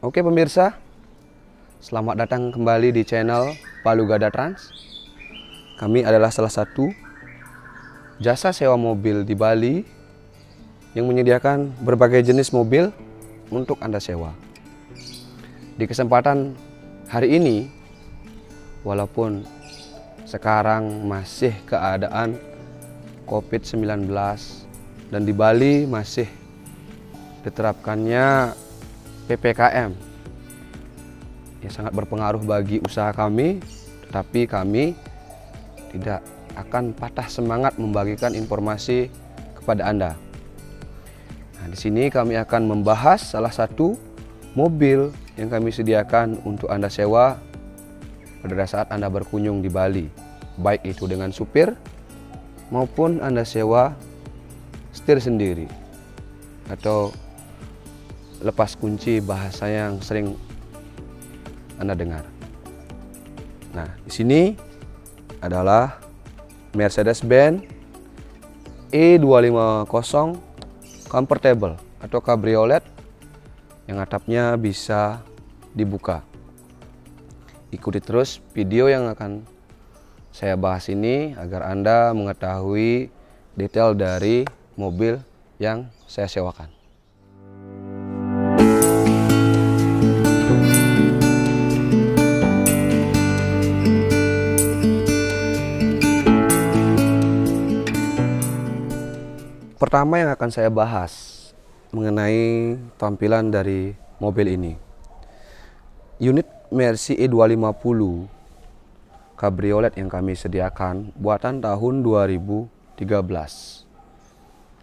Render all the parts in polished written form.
Oke pemirsa, selamat datang kembali di channel Palu Gada Trans. Kami adalah salah satu jasa sewa mobil di Bali yang menyediakan berbagai jenis mobil untuk Anda sewa. Di kesempatan hari ini, walaupun sekarang masih keadaan COVID-19 dan di Bali masih diterapkannya PPKM yang sangat berpengaruh bagi usaha kami, tetapi kami tidak akan patah semangat membagikan informasi kepada Anda. Nah, di sini kami akan membahas salah satu mobil yang kami sediakan untuk Anda sewa pada saat Anda berkunjung di Bali, baik itu dengan supir maupun Anda sewa setir sendiri atau lepas kunci, bahasa yang sering Anda dengar. Nah, di sini adalah Mercedes-Benz E250 Convertible atau Cabriolet yang atapnya bisa dibuka. Ikuti terus video yang akan saya bahas ini agar Anda mengetahui detail dari mobil yang saya sewakan. Pertama yang akan saya bahas mengenai tampilan dari mobil ini. Unit Mercy E250 Cabriolet yang kami sediakan buatan tahun 2013.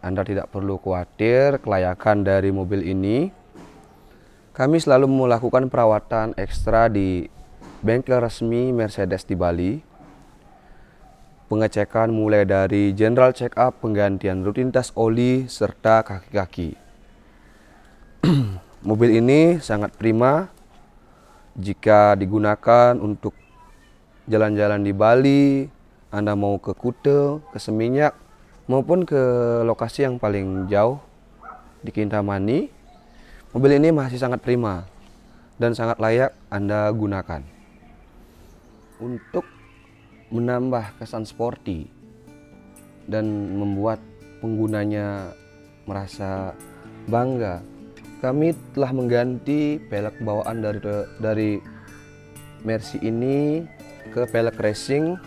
Anda tidak perlu khawatir kelayakan dari mobil ini. Kami selalu melakukan perawatan ekstra di bengkel resmi Mercedes di Bali. Pengecekan mulai dari general check up, penggantian rutinitas oli, serta kaki-kaki. Mobil ini sangat prima jika digunakan untuk jalan-jalan di Bali, Anda mau ke Kuta, ke Seminyak, maupun ke lokasi yang paling jauh di Kintamani. Mobil ini masih sangat prima dan sangat layak Anda gunakan. Untuk menambah kesan sporty dan membuat penggunanya merasa bangga, kami telah mengganti pelek bawaan dari Mercy ini ke pelek racing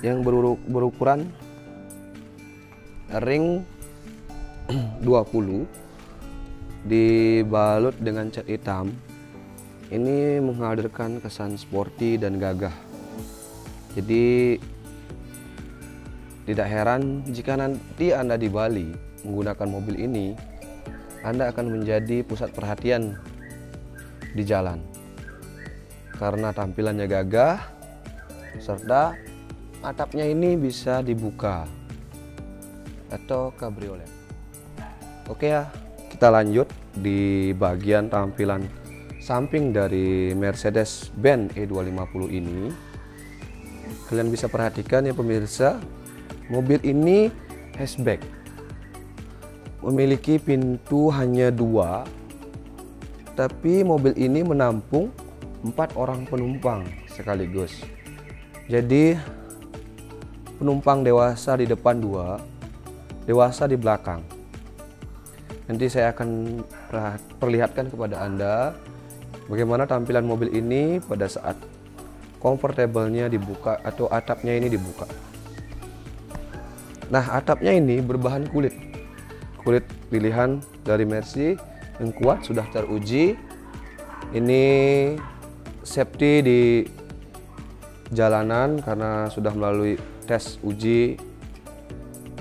yang berukuran ring 20 dibalut dengan cat hitam. Ini menghadirkan kesan sporty dan gagah. Jadi tidak heran jika nanti Anda di Bali menggunakan mobil ini, Anda akan menjadi pusat perhatian di jalan karena tampilannya gagah serta atapnya ini bisa dibuka atau cabriolet. Oke ya, kita lanjut di bagian tampilan samping dari Mercedes-Benz E250 ini. Kalian bisa perhatikan ya pemirsa, mobil ini hatchback, memiliki pintu hanya 2, tapi mobil ini menampung 4 orang penumpang sekaligus. Jadi penumpang dewasa di depan 2, dewasa di belakang. Nanti saya akan perlihatkan kepada Anda bagaimana tampilan mobil ini pada saat convertible-nya dibuka atau atapnya ini dibuka. Nah, atapnya ini berbahan kulit pilihan dari Mercy yang kuat, sudah teruji. Ini safety di jalanan karena sudah melalui tes uji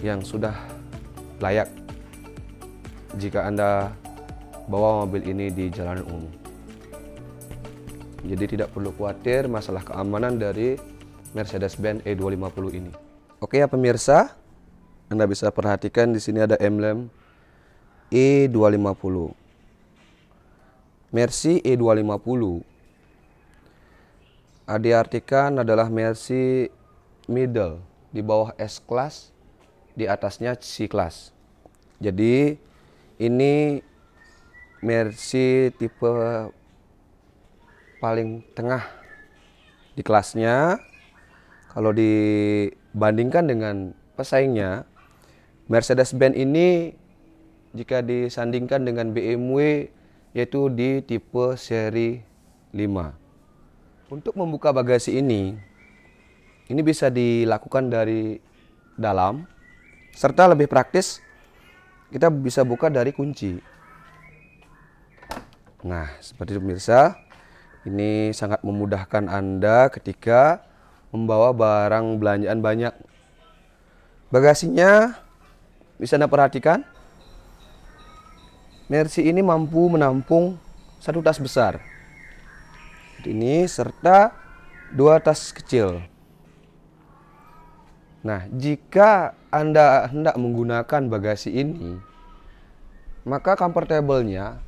yang sudah layak jika Anda bawa mobil ini di jalanan umum. Jadi tidak perlu khawatir masalah keamanan dari Mercedes-Benz E250 ini. Oke ya pemirsa, Anda bisa perhatikan di sini ada emblem E250. Mercy E250 diartikan adalah Mercy middle, di bawah S-Class, di atasnya C-Class. Jadi ini Mercy tipe paling tengah di kelasnya. Kalau dibandingkan dengan pesaingnya, Mercedes-Benz ini jika disandingkan dengan BMW yaitu di tipe seri 5. Untuk membuka bagasi ini bisa dilakukan dari dalam, serta lebih praktis kita bisa buka dari kunci. Nah, seperti itu pemirsa, ini sangat memudahkan Anda ketika membawa barang belanjaan banyak. Bagasinya bisa Anda perhatikan, Mercy ini mampu menampung satu tas besar ini serta dua tas kecil. Nah, jika Anda hendak menggunakan bagasi ini, maka comfortable-nya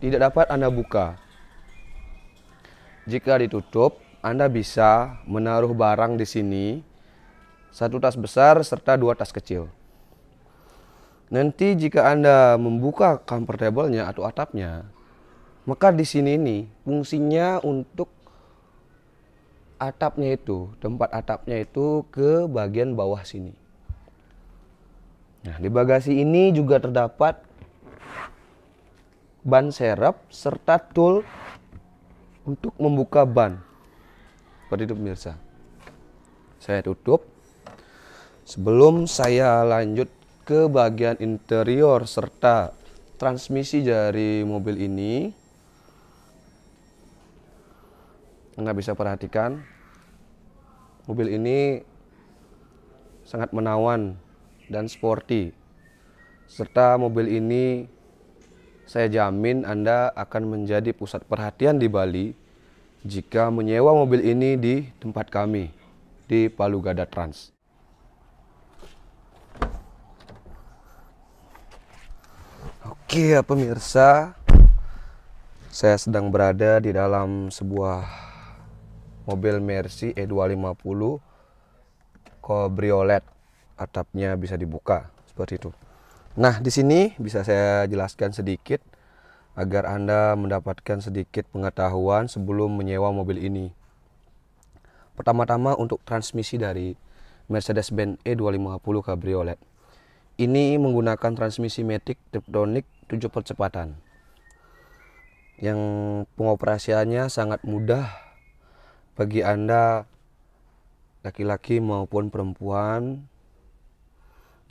tidak dapat Anda buka. Jika ditutup, Anda bisa menaruh barang di sini, satu tas besar serta dua tas kecil. Nanti jika Anda membuka comfortable-nya atau atapnya, maka di sini nih fungsinya untuk atapnya itu, tempat atapnya itu ke bagian bawah sini. Nah, di bagasi ini juga terdapat ban serep serta tool untuk membuka ban. Seperti itu pemirsa. Saya tutup. Sebelum saya lanjut ke bagian interior serta transmisi dari mobil ini, Anda bisa perhatikan mobil ini sangat menawan dan sporty. Serta mobil ini saya jamin Anda akan menjadi pusat perhatian di Bali jika menyewa mobil ini di tempat kami di Palu Gada Trans. Oke ya pemirsa, saya sedang berada di dalam sebuah mobil Mercy E250 Cabriolet. Atapnya bisa dibuka seperti itu. Nah, di sini bisa saya jelaskan sedikit agar Anda mendapatkan sedikit pengetahuan sebelum menyewa mobil ini. Pertama-tama untuk transmisi dari Mercedes-Benz E250 Cabriolet. Ini menggunakan transmisi matic Tiptronic 7 percepatan. Yang pengoperasiannya sangat mudah bagi Anda laki-laki maupun perempuan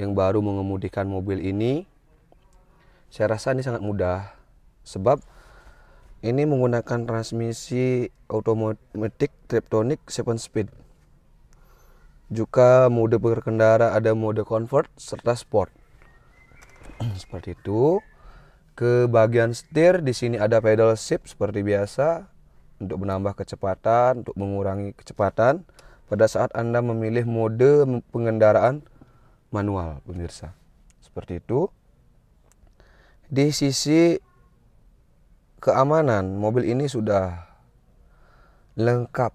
yang baru mengemudikan mobil ini. Saya rasa ini sangat mudah sebab ini menggunakan transmisi automatic Tiptronic 7 speed. Juga mode berkendara ada mode comfort serta sport. Seperti itu. Ke bagian setir di sini ada pedal shift seperti biasa untuk menambah kecepatan, untuk mengurangi kecepatan pada saat Anda memilih mode pengendaraan manual, pemirsa. Seperti itu. Di sisi keamanan, mobil ini sudah lengkap.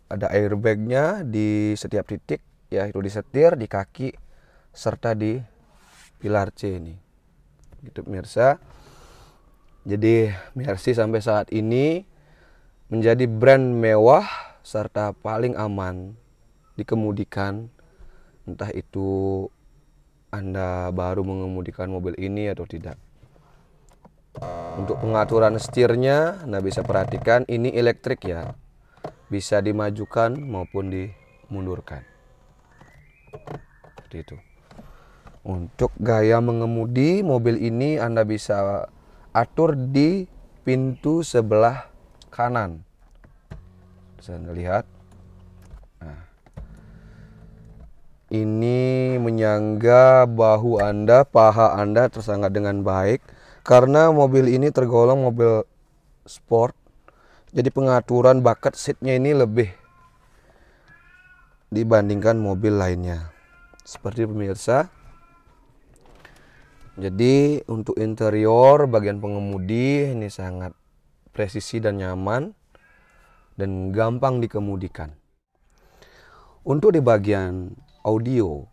Ada airbagnya di setiap titik, yaitu di setir, di kaki, serta di pilar C ini. Gitu pemirsa. Jadi Mercy sampai saat ini menjadi brand mewah serta paling aman dikemudikan, entah itu Anda baru mengemudikan mobil ini atau tidak. Untuk pengaturan setirnya, Anda bisa perhatikan ini elektrik ya. Bisa dimajukan maupun dimundurkan. Seperti itu. Untuk gaya mengemudi mobil ini Anda bisa atur di pintu sebelah kanan. Bisa Anda lihat. Nah, ini menyangga bahu Anda, paha Anda tersangat dengan baik karena mobil ini tergolong mobil sport. Jadi pengaturan bucket seatnya ini lebih dibandingkan mobil lainnya. Seperti pemirsa. Jadi untuk interior bagian pengemudi ini sangat presisi dan nyaman dan gampang dikemudikan. Untuk di bagian audio,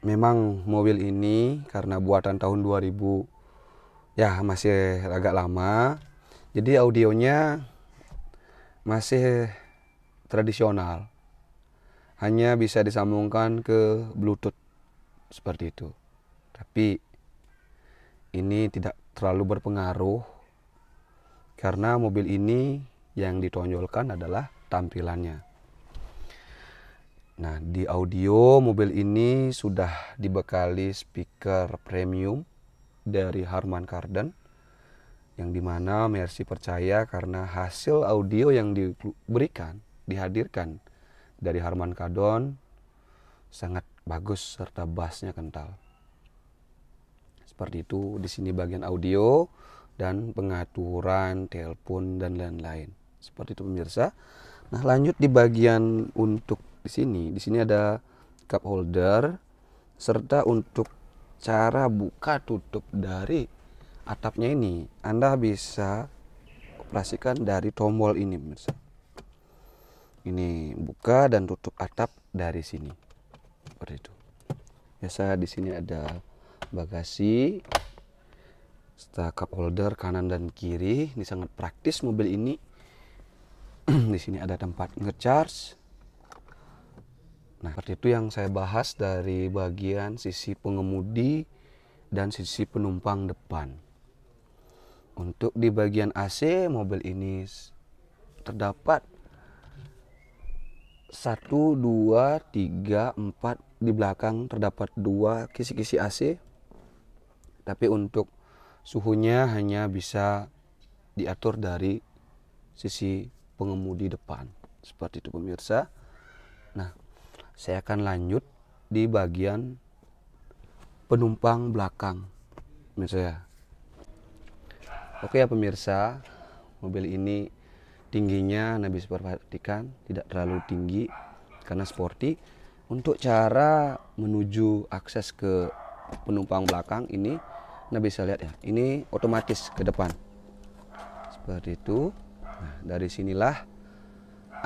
memang mobil ini karena buatan tahun 2017 Ya, masih agak lama. Jadi audionya masih tradisional. Hanya bisa disambungkan ke Bluetooth seperti itu. Tapi ini tidak terlalu berpengaruh karena mobil ini yang ditonjolkan adalah tampilannya. Nah, di audio mobil ini sudah dibekali speaker premium dari Harman Kardon, yang dimana Mercy percaya karena hasil audio yang dihadirkan dari Harman Kardon sangat bagus serta bassnya kental. Seperti itu di sini bagian audio dan pengaturan telepon dan lain-lain. Seperti itu pemirsa. Nah, lanjut di bagian untuk di sini ada cup holder serta untuk cara buka tutup dari atapnya ini. Anda bisa operasikan dari tombol ini pemirsa. Ini buka dan tutup atap dari sini. Seperti itu. Biasa di sini ada bagasi, serta cup holder kanan dan kiri. Ini sangat praktis mobil ini. Di sini ada tempat nge-charge. Nah, seperti itu yang saya bahas dari bagian sisi pengemudi dan sisi penumpang depan. Untuk di bagian AC mobil ini terdapat 1, 2, 3, 4. Di belakang terdapat 2 kisi-kisi AC. Tapi untuk suhunya hanya bisa diatur dari sisi pengemudi depan. Seperti itu pemirsa. Nah, saya akan lanjut di bagian penumpang belakang pemirsa. Oke ya pemirsa, mobil ini tingginya Anda bisa perhatikan tidak terlalu tinggi karena sporty. Untuk cara menuju akses ke penumpang belakang ini Anda bisa lihat ya, ini otomatis ke depan seperti itu. Nah, dari sinilah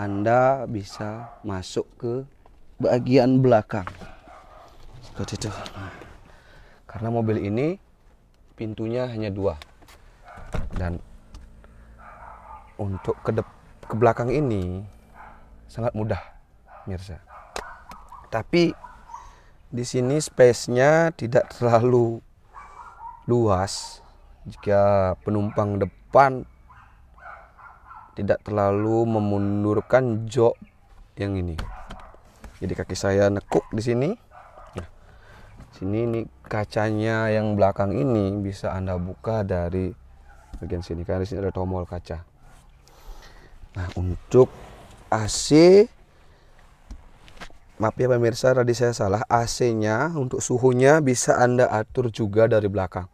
Anda bisa masuk ke bagian belakang seperti itu. Karena mobil ini pintunya hanya 2 dan untuk ke belakang ini sangat mudah pemirsa. Tapi di sini space-nya tidak terlalu luas jika penumpang depan tidak terlalu memundurkan jok yang ini. Jadi kaki saya nekuk di sini. Nah, sini ini kacanya yang belakang ini bisa Anda buka dari bagian sini. Karena di sini ada tombol kaca. Nah, untuk AC, maaf ya pemirsa, tadi saya salah. AC-nya untuk suhunya bisa Anda atur juga dari belakang.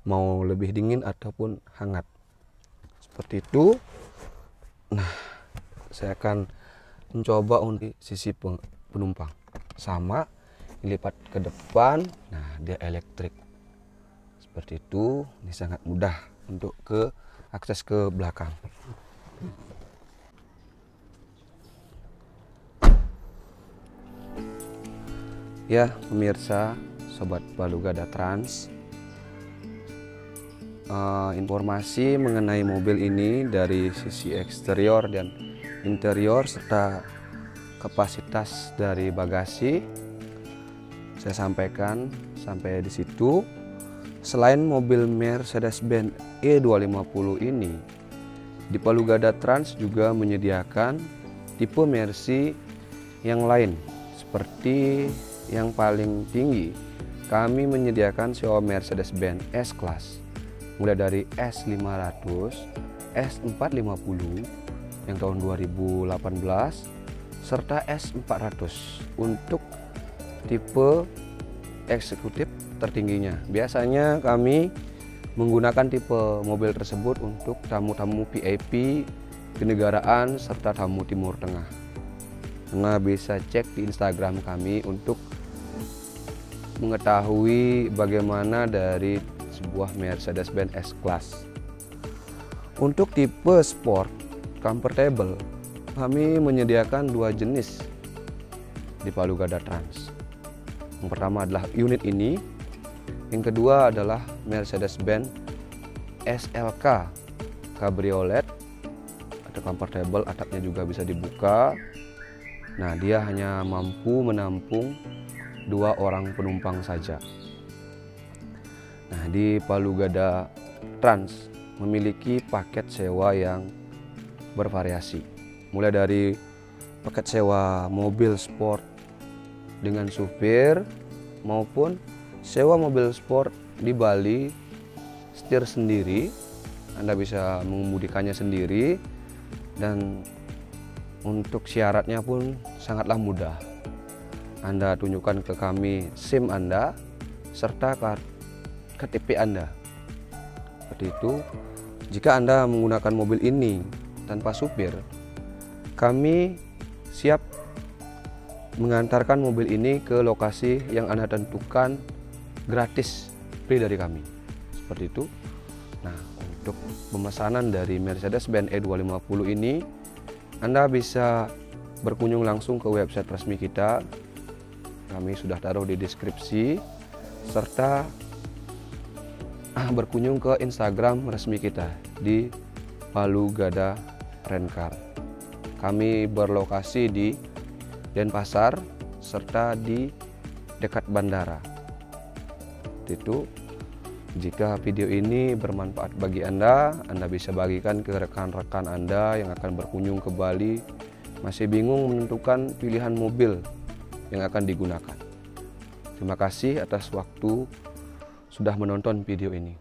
Mau lebih dingin ataupun hangat. Seperti itu. Nah, saya akan mencoba untuk sisi penumpang. Sama, dilipat ke depan. Nah, dia elektrik. Seperti itu. Ini sangat mudah untuk akses ke belakang. Ya, pemirsa, sobat Balugada Trans. Informasi mengenai mobil ini dari sisi eksterior dan interior serta kapasitas dari bagasi saya sampaikan sampai di situ. Selain mobil Mercedes-Benz E250 ini, di Balugada Trans juga menyediakan tipe Mercy yang lain. Seperti yang paling tinggi, kami menyediakan Xiaomi Mercedes-Benz S-Class mulai dari S500, S450 yang tahun 2018 serta S400 untuk tipe eksekutif tertingginya. Biasanya kami menggunakan tipe mobil tersebut untuk tamu-tamu VIP, kenegaraan serta tamu Timur Tengah. Anda bisa cek di Instagram kami untuk mengetahui bagaimana dari sebuah Mercedes-Benz S-Class. Untuk tipe sport comfortable, kami menyediakan 2 jenis di Balugada Trans. Yang pertama adalah unit ini, yang kedua adalah Mercedes-Benz SLK Cabriolet atau comfortable, atapnya juga bisa dibuka. Nah, dia hanya mampu menampung 2 orang penumpang saja. Nah, di Palu Gada Trans memiliki paket sewa yang bervariasi, mulai dari paket sewa mobil sport dengan supir maupun sewa mobil sport di Bali, setir sendiri, Anda bisa mengemudikannya sendiri, dan untuk syaratnya pun sangatlah mudah. Anda tunjukkan ke kami SIM Anda serta KTP Anda. Seperti itu. Jika Anda menggunakan mobil ini tanpa supir, kami siap mengantarkan mobil ini ke lokasi yang Anda tentukan gratis, free dari kami. Seperti itu. Nah, untuk pemesanan dari Mercedes-Benz E250 ini, Anda bisa berkunjung langsung ke website resmi kita. Kami sudah taruh di deskripsi, serta berkunjung ke Instagram resmi kita di Palu Gada Rencar. Kami berlokasi di Denpasar serta di dekat bandara. Itu, jika video ini bermanfaat bagi Anda bisa bagikan ke rekan-rekan Anda yang akan berkunjung ke Bali, masih bingung menentukan pilihan mobil yang akan digunakan. Terima kasih atas waktu sudah menonton video ini.